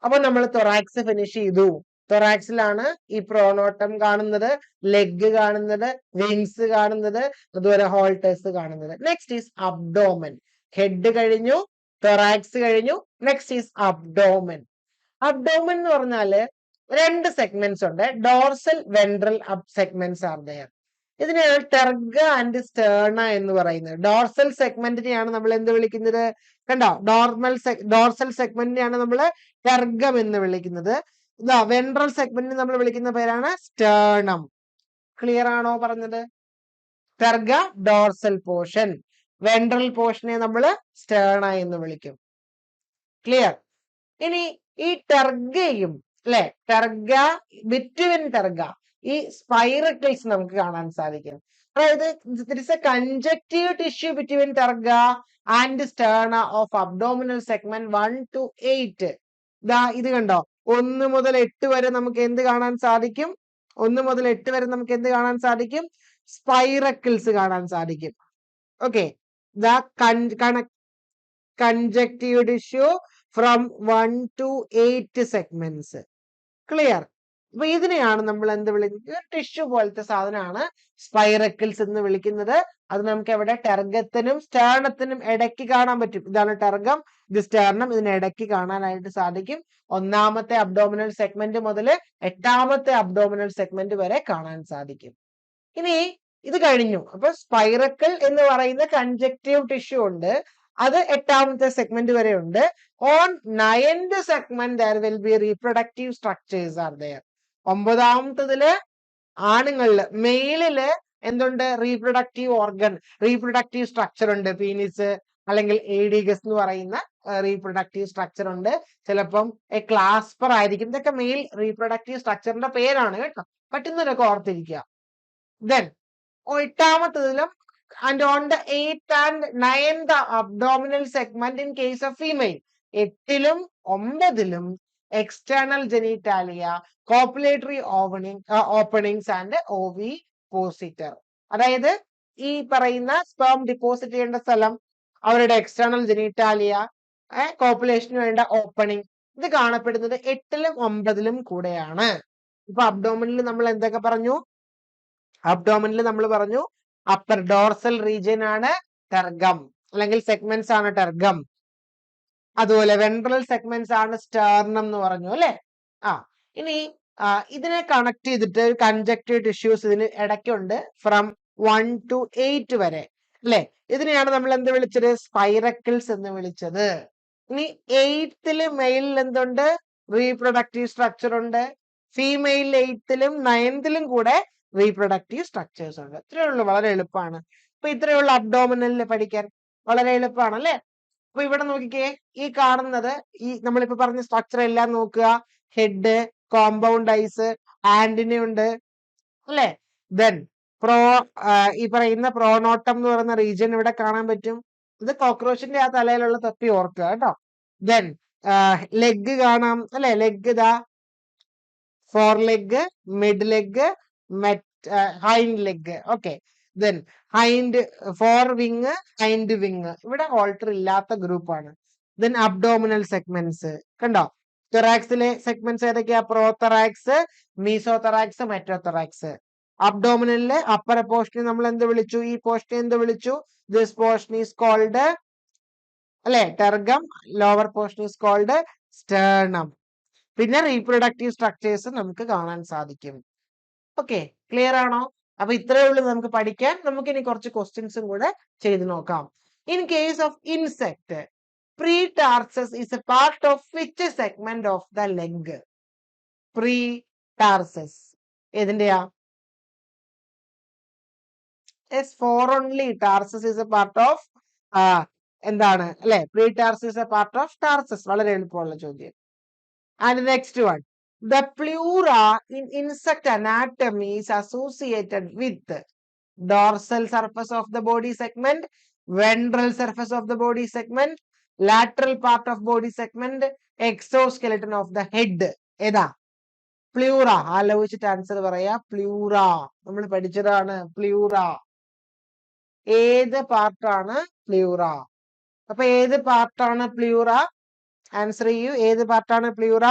അപ്പൊ നമ്മൾ തൊറാക്സ് ഫിനിഷ് ചെയ്തു. തൊറാക്സിലാണ് ഈ പ്രോനോട്ടം കാണുന്നത്, ലെഗ് കാണുന്നത്, വിങ്സ് കാണുന്നത്, അതുപോലെ ഹോൾട്ടേഴ്സ് കാണുന്നത്. Next is abdomen. ഹെഡ് കഴിഞ്ഞു, തൊറാക്സ് കഴിഞ്ഞു, നെക്സ്റ്റ് ഈസ് അബ്ഡോമൻ. അബ്ഡോമൻ എന്ന് പറഞ്ഞാല് 2 സെഗ്മെന്റ്സ് ഉണ്ട്. Dorsal, ventral segments are there. ഇതിനെയാണ് ടെർഗ ആൻഡ് സ്റ്റേർണ എന്ന് പറയുന്നത്. ഡോർസൽ സെഗ്മെന്റിനെയാണ് നമ്മൾ എന്ത് വിളിക്കുന്നത്? കണ്ടോ, ഡോർസൽ സെഗ്മെന്റിനെയാണ് നമ്മൾ ടെർഗം എന്ന് വിളിക്കുന്നത്. വെൻട്രൽ സെഗ്മെന്റിനെ നമ്മൾ വിളിക്കുന്ന പേരാണ് സ്റ്റേർണം. ക്ലിയർ ആണോ പറഞ്ഞത്? ടെർഗ ഡോർസൽ പോർഷൻ, വെൻട്രൽ പോർഷനെ നമ്മൾ സ്റ്റേർണ എന്ന് വിളിക്കും. ക്ലിയർ? ഇനി ഈ ടെർഗയും അല്ലെ? ടെർഗ, ബിറ്റ്വീൻ ടെർഗ ഈ സ്പൈറക്കിൾസ് നമുക്ക് കാണാൻ സാധിക്കും. അതായത് there is a conjunctive tissue between terga and sterna of abdominal segment 1 to 8. ദാ ഇത് കണ്ടോ, 1 മുതൽ 8 വരെ നമുക്ക് എന്ത് കാണാൻ സാധിക്കും? 1 മുതൽ 8 വരെ നമുക്ക് എന്ത് കാണാൻ സാധിക്കും? സ്പൈറക്കിൾസ് കാണാൻ സാധിക്കും. Okay, the conjunctive tissue from 1 to 8 segments. Clear? അപ്പൊ ഇതിനെയാണ് നമ്മൾ എന്ത് വിളിക്കുന്നത്? ടിഷ്യൂ പോലത്തെ സാധനമാണ് സ്പൈറക്കിൾസ് എന്ന് വിളിക്കുന്നത്. അത് നമുക്ക് എവിടെ? ടെർഗത്തിനും സ്റ്റേർണത്തിനും ഇടയ്ക്ക് കാണാൻ പറ്റും. ഇതാണ് ടെർഗം, ഇത് സ്റ്റേർണം. ഇതിന് ഇടയ്ക്ക് കാണാനായിട്ട് സാധിക്കും. 1ാമത്തെ അബ്ഡോമിനൽ സെഗ്മെന്റ് മുതൽ 8ാമത്തെ അബ്ഡോമിനൽ സെഗ്മെന്റ് വരെ കാണാൻ സാധിക്കും. ഇനി ഇത് കഴിഞ്ഞു. അപ്പൊ സ്പൈറക്കിൾ എന്ന് പറയുന്ന കൺജക്റ്റീവ് ടിഷ്യൂ ഉണ്ട്, അത് 8ാമത്തെ സെഗ്മെന്റ് വരെ ഉണ്ട്. On 9th segment there will be reproductive structures are there. 9ാമത്തതില് ആണുങ്ങളില്, മെയിലില് എന്തുണ്ട്? റീപ്രൊഡക്റ്റീവ് ഓർഗൻ, റീപ്രൊഡക്റ്റീവ് സ്ട്രക്ചർ ഉണ്ട്. പീനിസ് അല്ലെങ്കിൽ ഏഡിഗസ് എന്ന് പറയുന്ന റീപ്രൊഡക്റ്റീവ് സ്ട്രക്ചർ ഉണ്ട്. ചിലപ്പം ക്ലാസ്പർ ആയിരിക്കും. ഇതൊക്കെ മെയിൽ റീപ്രൊഡക്റ്റീവ് സ്ട്രക്ചറിന്റെ പേരാണ് കേട്ടോ, പറ്റുന്നവരൊക്കെ ഓർത്തിരിക്കുക. ദെൻ 8ാമത്തതിലും and on the 8th and 9th abdominal segment in case of female, 8ലും 9ലും external genitalia, copulatory openings and ovipositor. അതായത് ഈ പറയുന്ന സ്പേം ഡിപ്പോസിറ്റ് ചെയ്യേണ്ട സ്ഥലം, അവരുടെ എക്സ്റ്റേണൽ ജെനിറ്റാലിയ, കോപ്പുലേഷന് വേണ്ട ഓപ്പണിംഗ്, ഇത് കാണപ്പെടുന്നത് 8ലും 9ലും കൂടെയാണ്. ഇപ്പൊ അബ്ഡോമിനിൽ നമ്മൾ എന്തൊക്കെ പറഞ്ഞു? അബ്ഡോമിനിൽ നമ്മൾ പറഞ്ഞു അപ്പർ ഡോർസൽ റീജിയൻ ആണ് ടെർഗം, അല്ലെങ്കിൽ സെഗ്മെന്റ്സ് ആണ് ടെർഗം. അതുപോലെ വെൻട്രൽ സെഗ്മെന്റ്സ് ആണ് സ്റ്റേർണം എന്ന് പറഞ്ഞു അല്ലെ? ഇനി ഇതിനെ കണക്ട് ചെയ്തിട്ട് കൺജക്റ്റീവ് ടിഷ്യൂസ് ഇതിന് ഇടയ്ക്കുണ്ട്, ഫ്രം 1 to 8 വരെ അല്ലെ? ഇതിനെയാണ് നമ്മൾ എന്ത് വിളിച്ചത്? സ്പൈറക്കിൾസ് എന്ന് വിളിച്ചത്. ഇനി 8th മെയിലിൽ എന്തുണ്ട്? റീപ്രൊഡക്റ്റീവ് സ്ട്രക്ചർ ഉണ്ട്. ഫീമെയിൽ 8ലും 9ലും കൂടെ റീപ്രൊഡക്റ്റീവ് സ്ട്രക്ചേഴ്സ് ഉണ്ട്. ഇത്രയേ ഉള്ളൂ, വളരെ എളുപ്പമാണ്. അപ്പൊ ഇത്രയുള്ള അബ്ഡോമിനലിൽ പഠിക്കാൻ വളരെ എളുപ്പമാണ് അല്ലെ? അപ്പൊ ഇവിടെ നോക്കിക്കേ, ഈ കാണുന്നത് ഈ നമ്മളിപ്പോ പറഞ്ഞ സ്ട്രക്ചർ എല്ലാം നോക്കുക. ഹെഡ്, കോമ്പൗണ്ട് ഐസ്, ആന്റിന ഉണ്ട് അല്ലെ? ദെൻ ഈ പറയുന്ന പ്രോനോട്ടം എന്ന് പറയുന്ന റീജിയൻ ഇവിടെ കാണാൻ പറ്റും. ഇത് കോക്രോച്ചിന്റെ ആ തലയിലുള്ള തൊപ്പി ഓർക്കുക കേട്ടോ. ദെൻ ലെഗ് കാണാം അല്ലെ? ലെഗ് ഇതാ, fore leg, mid leg, hind leg. Okay, then hind, fore wing, hind wing. ഇവിടെ ഓൾട്ടർ ഇല്ലാത്ത ഗ്രൂപ്പാണ്. ദെൻ അബ്ഡോമിനൽ സെഗ്മെന്റ്സ് കണ്ടോ? തൊറാക്സിലെ സെഗ്മെന്റ്സ് ഏതൊക്കെയാ? പ്രോതൊറാക്സ്, മീസോതൊറാക്സ്, മെറ്റോതൊറാക്സ്. അബ്ഡോമിനലിലെ അപ്പർ പോർഷനെ നമ്മൾ എന്ത് വിളിച്ചു? ഈ പോർഷനെ എന്ത് വിളിച്ചു? ദിസ് പോർഷൻ ഈസ് കോൾഡ് അല്ലെ tergum, lower portion is called sternum. പിന്നെ റീപ്രൊഡക്റ്റീവ് സ്ട്രക്ചേഴ്സ് നമുക്ക് കാണാൻ സാധിക്കും. ഓക്കെ, ക്ലിയർ ആണോ? അപ്പൊ ഇത്രയേ ഉള്ളൂ നമുക്ക് പഠിക്കാൻ. നമുക്ക് ഇനി കുറച്ച് ക്വസ്റ്റ്യൻസും കൂടെ ചെയ്ത് നോക്കാം. In case of insect, pretarsus is a part of which segment of the leg? Pretarsus ഏതിന്റെയാ? yes, four only. Tarsus is a part of എന്താണ് അല്ലെ? പ്രീടാർസസ് is a part of tarsus. വളരെ എളുപ്പമുള്ള ചോദ്യം. And next one, the pleura in insect anatomy is associated with dorsal surface of the body segment, ventral surface of the body segment, lateral part of body segment, exoskeleton of the head. ഏതാ? Pleura. ആലോചിച്ചിട്ട് answer പറയാ. Pleura നമ്മൾ പഠിച്ചതാണ്. Pleura ഏത് പാർട്ടാണ്? Pleura. അപ്പൊ ഏത് പാർട്ടാണ് പ്ലൂറ? ആൻസർ ചെയ്യൂ. ഏത് പാർട്ടാണ് pleura?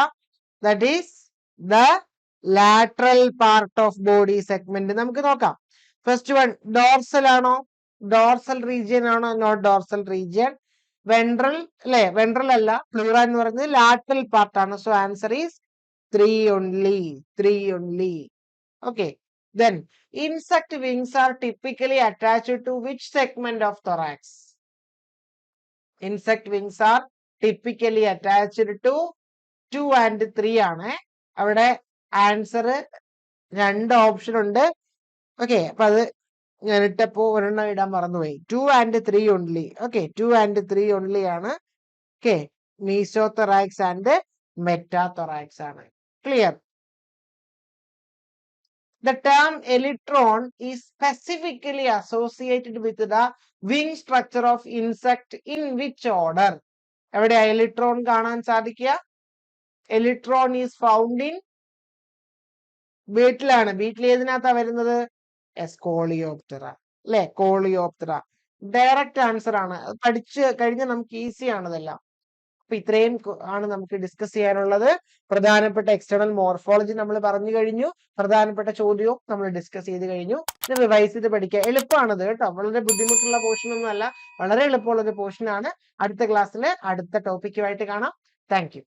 That is the lateral part of body segment. നമുക്ക് നോക്കാം. ഫസ്റ്റ് വൺ, ഡോർസൽ ആണോ? ഡോർസൽ റീജിയൻ ആണോ? Not dorsal region. വെൻട്രൽ അല്ലെ? വെൻട്രൽ അല്ല, പ്ലൂറ എന്ന് പറയുന്നത് ലാറ്ററൽ പാർട്ട് ആണ്. So answer is 3 only. 3 only. Okay. Then insect wings are typically attached to which segment of thorax? Insect wings are typically attached to 2 and 3 ആണ്. അവിടെ answer 2 option ഉണ്ട്. Okay, അപ്പൊ അത് ഞാൻ ഇട്ടപ്പോ ഒരെണ്ണം ഇടാൻ മറന്നുപോയി. 2 and 3 only. Okay, 2 and 3 only ആണ്. ഓക്കെ, മീസോതൊറാക്സ് ആൻഡ് മെറ്റാതൊറാക്സ് ആണ്. Clear? The term elytron is specifically associated with the wing structure of insect in which order? എവിടെ elytron കാണാൻ സാധിക്കുക? Elytron is found in ബീറ്റിലാണ്. ബീറ്റിൽ ഏതിനകത്താ വരുന്നത്? കോളിയോപ്റ്ററ അല്ലെ? കോളിയോപ്റ്ററ. ഡയറക്റ്റ് ആൻസർ ആണ്. പഠിച്ചു കഴിഞ്ഞാൽ നമുക്ക് ഈസി ആണ് ഇതെല്ലാം. അപ്പൊ ഇത്രയും ആണ് നമുക്ക് ഡിസ്കസ് ചെയ്യാനുള്ളത്. പ്രധാനപ്പെട്ട എക്സ്റ്റേണൽ മോർഫോളജി നമ്മൾ പറഞ്ഞു കഴിഞ്ഞു. പ്രധാനപ്പെട്ട ചോദ്യവും നമ്മൾ ഡിസ്കസ് ചെയ്ത് കഴിഞ്ഞു. ഇത് റിവൈസ് ചെയ്ത് പഠിക്കുക. എളുപ്പമാണത് കേട്ടോ. വളരെ ബുദ്ധിമുട്ടുള്ള പോർഷൻ ഒന്നും അല്ല. വളരെ എളുപ്പമുള്ള ഒരു പോർഷൻ ആണ്. അടുത്ത ക്ലാസ്സിൽ അടുത്ത ടോപ്പിക്കുമായിട്ട് കാണാം. Thank you.